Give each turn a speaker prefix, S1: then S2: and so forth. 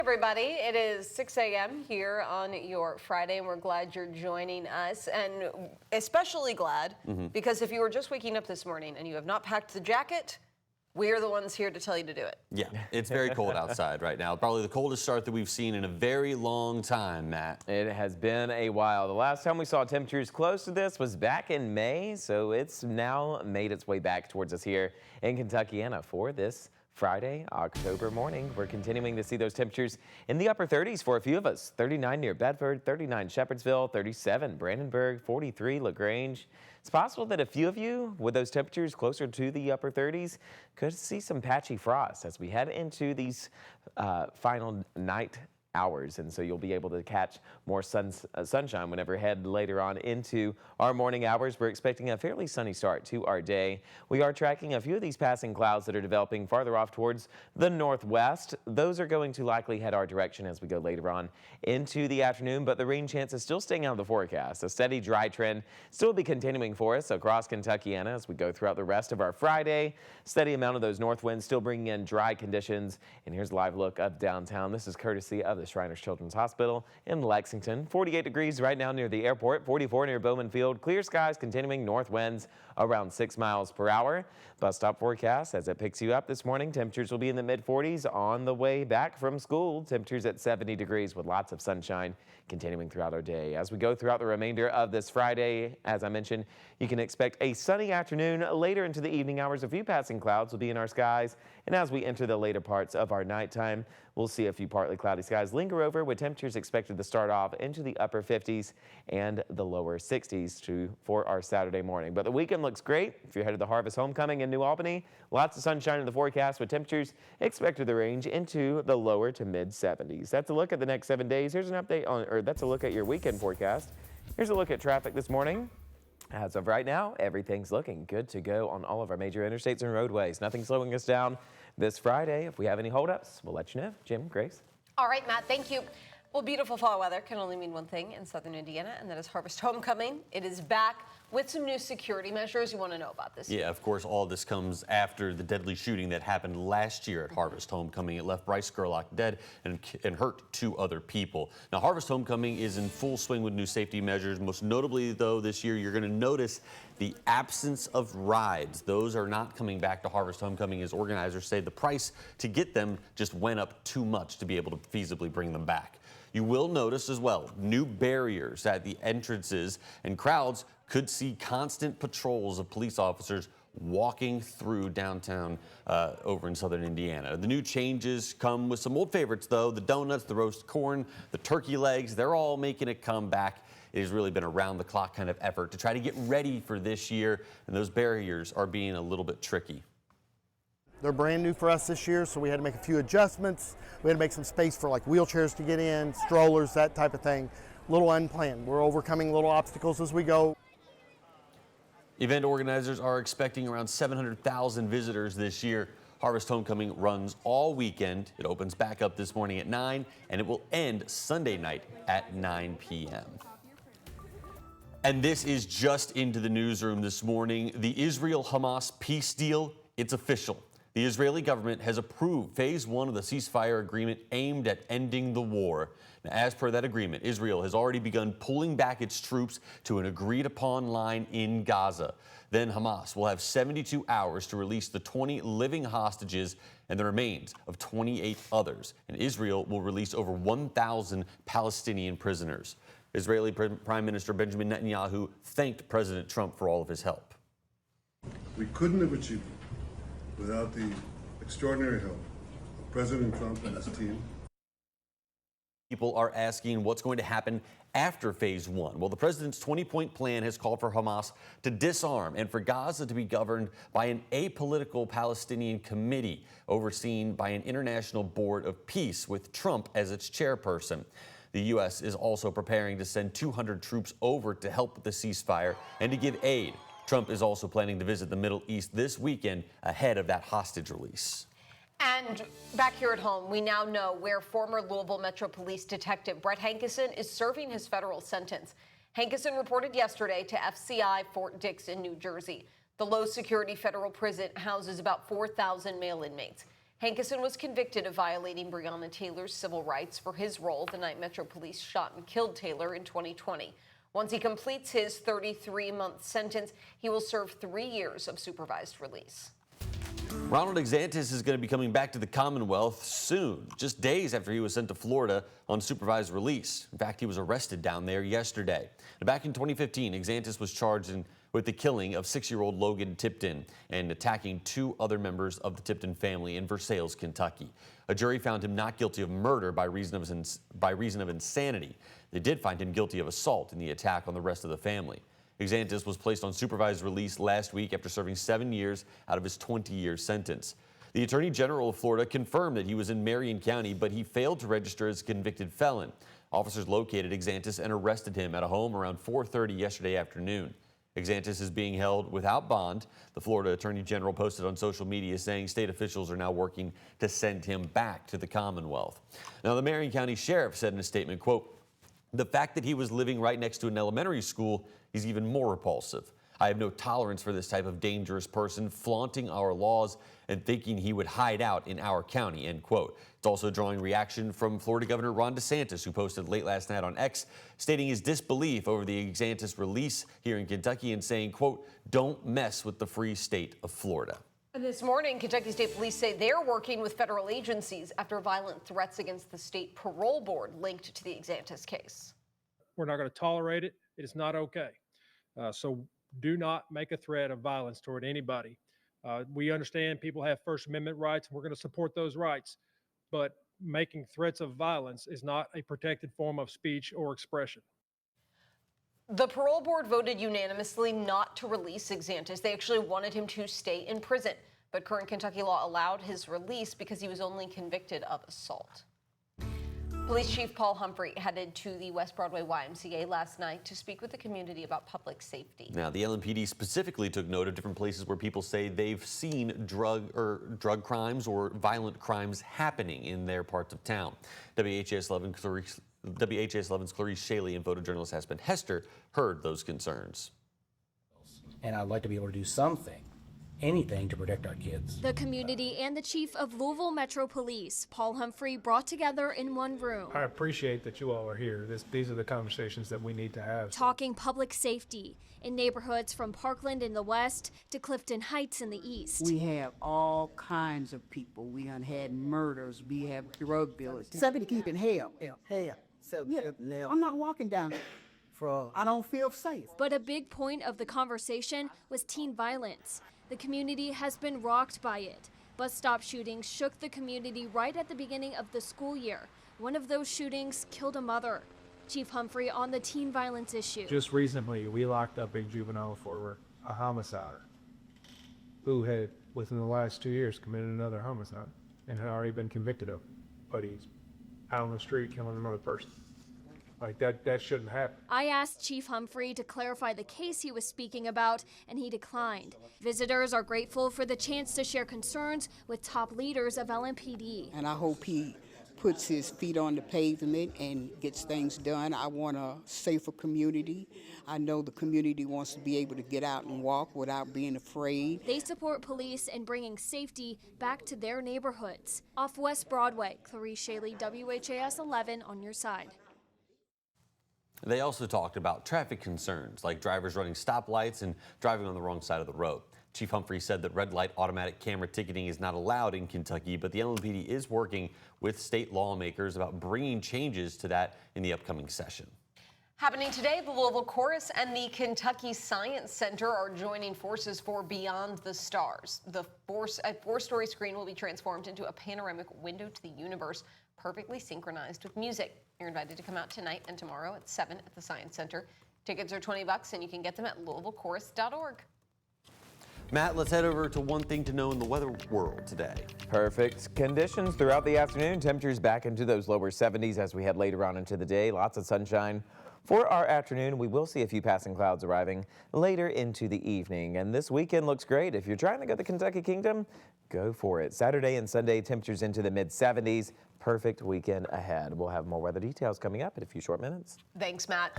S1: Everybody, it is 6 a.m. here on your Friday, and we're glad you're joining us, and especially glad because if you were just waking up this morning and you have not packed the jacket, we're the ones here to tell you to do it.
S2: Yeah, it's very cold outside right now. Probably the coldest start that we've seen in a very long time, Matt.
S3: It has been a while. The last time we saw temperatures close to this was back in May, so it's now made its way back towards us here in Kentuckiana for this Friday, October morning. We're continuing to see those temperatures in the upper 30s for a few of us. 39 near Bedford, 39 Shepherdsville, 37 Brandenburg, 43 LaGrange. It's possible that a few of you with those temperatures closer to the upper 30s could see some patchy frost as we head into these final night hours, and so you'll be able to catch more sunshine whenever head later on into our morning hours. We're expecting a fairly sunny start to our day. We are tracking a few of these passing clouds that are developing farther off towards the northwest. Those are going to likely head our direction as we go later on into the afternoon, but the rain chance is still staying out of the forecast. A steady dry trend still will be continuing for us across Kentuckiana as we go throughout the rest of our Friday. Steady amount of those north winds still bringing in dry conditions. And here's a live look of downtown. This is courtesy of the Shriners Children's Hospital in Lexington. 48 degrees right now near the airport, 44 near Bowman Field. Clear skies, continuing north winds around 6 miles per hour. Bus stop forecast as it picks you up this morning. Temperatures will be in the mid-40s on the way back from school. Temperatures at 70 degrees with lots of sunshine continuing throughout our day. As we go throughout the remainder of this Friday, as I mentioned, you can expect a sunny afternoon. Later into the evening hours, a few passing clouds will be in our skies. And as we enter the later parts of our nighttime, we'll see a few partly cloudy skies linger over with temperatures expected to start off into the upper 50s and the lower 60s for our Saturday morning. But the weekend looks great. If you're headed to Harvest Homecoming in New Albany, lots of sunshine in the forecast with temperatures expected to range into the lower to mid 70s. That's a look at the next 7 days. Here's an update on, or that's a look at your weekend forecast. Here's a look at traffic this morning. As of right now, everything's looking good to go on all of our major interstates and roadways. Nothing slowing us down this Friday. If we have any holdups, we'll let you know. Jim, Grace.
S1: All right, Matt, thank you. Well, beautiful fall weather can only mean one thing in southern Indiana, and that is Harvest Homecoming. It is back with some new security measures. You want to know about this?
S2: Yeah, of course, all this comes after the deadly shooting that happened last year at Harvest Homecoming. It left Bryce Gerlach dead and hurt 2 other people. Now, Harvest Homecoming is in full swing with new safety measures. Most notably, though, this year, you're going to notice the absence of rides. Those are not coming back to Harvest Homecoming, as organizers say the price to get them just went up too much to be able to feasibly bring them back. You will notice as well new barriers at the entrances, and crowds could see constant patrols of police officers walking through downtown over in southern Indiana. The new changes come with some old favorites, though. The donuts, the roast corn, the turkey legs, they're all making a comeback. It has really been a round-the-clock kind of effort to try to get ready for this year, and those barriers are being a little bit tricky.
S4: They're brand new for us this year, so we had to make a few adjustments. We had to make some space for like wheelchairs to get in, strollers, that type of thing. A little unplanned. We're overcoming little obstacles as we go.
S2: Event organizers are expecting around 700,000 visitors this year. Harvest Homecoming runs all weekend. It opens back up this morning at 9, and it will end Sunday night at 9 p.m. And this is just into the newsroom this morning. The Israel-Hamas peace deal, it's official. The Israeli government has approved phase 1 of the ceasefire agreement aimed at ending the war. Now, as per that agreement, Israel has already begun pulling back its troops to an agreed-upon line in Gaza. Then Hamas will have 72 hours to release the 20 living hostages and the remains of 28 others. And Israel will release over 1,000 Palestinian prisoners. Israeli Prime Minister Benjamin Netanyahu thanked President Trump for all of his help.
S5: We couldn't have achieved it without the extraordinary help of President Trump and his team.
S2: People are asking what's going to happen after phase 1. Well, the president's 20-point plan has called for Hamas to disarm and for Gaza to be governed by an apolitical Palestinian committee overseen by an international board of peace with Trump as its chairperson. The U.S. is also preparing to send 200 troops over to help with the ceasefire and to give aid. Trump is also planning to visit the Middle East this weekend ahead of that hostage release.
S1: And back here at home, we now know where former Louisville Metro Police Detective Brett Hankeson is serving his federal sentence. Hankeson reported yesterday to FCI Fort Dix in New Jersey. The low-security federal prison houses about 4,000 male inmates. Hankison was convicted of violating Breonna Taylor's civil rights for his role the night Metro Police shot and killed Taylor in 2020. Once he completes his 33-month sentence, he will serve 3 years of supervised release.
S2: Ronald DeSantis is going to be coming back to the Commonwealth soon, just days after he was sent to Florida on supervised release. In fact, he was arrested down there yesterday. Now, back in 2015, DeSantis was charged with the killing of 6-year-old Logan Tipton and attacking 2 other members of the Tipton family in Versailles, Kentucky. A jury found him not guilty of murder by reason of insanity. They did find him guilty of assault in the attack on the rest of the family. DeSantis was placed on supervised release last week after serving 7 years out of his 20-year sentence. The Attorney General of Florida confirmed that he was in Marion County, but he failed to register as a convicted felon. Officers located DeSantis and arrested him at a home around 4:30 yesterday afternoon. DeSantis is being held without bond. The Florida Attorney General posted on social media saying state officials are now working to send him back to the Commonwealth. Now, the Marion County Sheriff said in a statement, quote, "The fact that he was living right next to an elementary school is even more repulsive. I have no tolerance for this type of dangerous person flaunting our laws and thinking he would hide out in our county," end quote. It's also drawing reaction from Florida Governor Ron DeSantis, who posted late last night on X, stating his disbelief over the DeSantis release here in Kentucky and saying, quote, "Don't mess with the free state of Florida."
S1: This morning, Kentucky State Police say they're working with federal agencies after violent threats against the state parole board linked to the DeSantis case.
S6: We're not going to tolerate it. It is not okay. So do not make a threat of violence toward anybody. We understand people have First Amendment rights, and we're going to support those rights. But making threats of violence is not a protected form of speech or expression.
S1: The parole board voted unanimously not to release DeSantis. They actually wanted him to stay in prison. But current Kentucky law allowed his release because he was only convicted of assault. Police Chief Paul Humphrey headed to the West Broadway YMCA last night to speak with the community about public safety.
S2: Now, the LMPD specifically took note of different places where people say they've seen drug crimes or violent crimes happening in their parts of town. WHAS11's Clarice Shaley and photojournalist Aspen Hester heard those concerns.
S7: And I'd like to be able to do something, anything to protect our kids.
S8: The community and the chief of Louisville Metro Police, Paul Humphrey, brought together in one room.
S9: I appreciate that you all are here. These are the conversations that we need to have.
S8: Talking public safety in neighborhoods from Parkland in the west to Clifton Heights in the east.
S10: We have all kinds of people. We done had murders. We have drug dealers. Somebody keeping hell. So yeah, I'm not walking down. I don't feel safe.
S8: But a big point of the conversation was teen violence. The community has been rocked by it. Bus stop shootings shook the community right at the beginning of the school year. One of those shootings killed a mother. Chief Humphrey on the teen violence issue.
S9: Just recently, we locked up a juvenile for a homicide who had, within the last 2 years, committed another homicide and had already been convicted of it. But he's out on the street killing another person. Like that shouldn't happen.
S8: I asked Chief Humphrey to clarify the case he was speaking about, and he declined. Visitors are grateful for the chance to share concerns with top leaders of LMPD.
S10: And I hope he puts his feet on the pavement and gets things done. I want a safer community. I know the community wants to be able to get out and walk without being afraid.
S8: They support police in bringing safety back to their neighborhoods. Off West Broadway, Clarice Shaley, WHAS 11 on your side.
S2: They also talked about traffic concerns like drivers running stoplights and driving on the wrong side of the road. Chief Humphrey said that red light automatic camera ticketing is not allowed in Kentucky, but the LMPD is working with state lawmakers about bringing changes to that in the upcoming session.
S1: Happening today, the Louisville Chorus and the Kentucky Science Center are joining forces for Beyond the Stars. A four-story screen will be transformed into a panoramic window to the universe, perfectly synchronized with music. You're invited to come out tonight and tomorrow at 7 at the Science Center. Tickets are $20 and you can get them at louisvillechorus.org.
S2: Matt, let's head over to one thing to know in the weather world today.
S3: Perfect conditions throughout the afternoon. Temperatures back into those lower 70s as we head later on into the day. Lots of sunshine. For our afternoon, we will see a few passing clouds arriving later into the evening. And this weekend looks great. If you're trying to go to the Kentucky Kingdom, go for it. Saturday and Sunday, temperatures into the mid-70s. Perfect weekend ahead. We'll have more weather details coming up in a few short minutes.
S1: Thanks, Matt.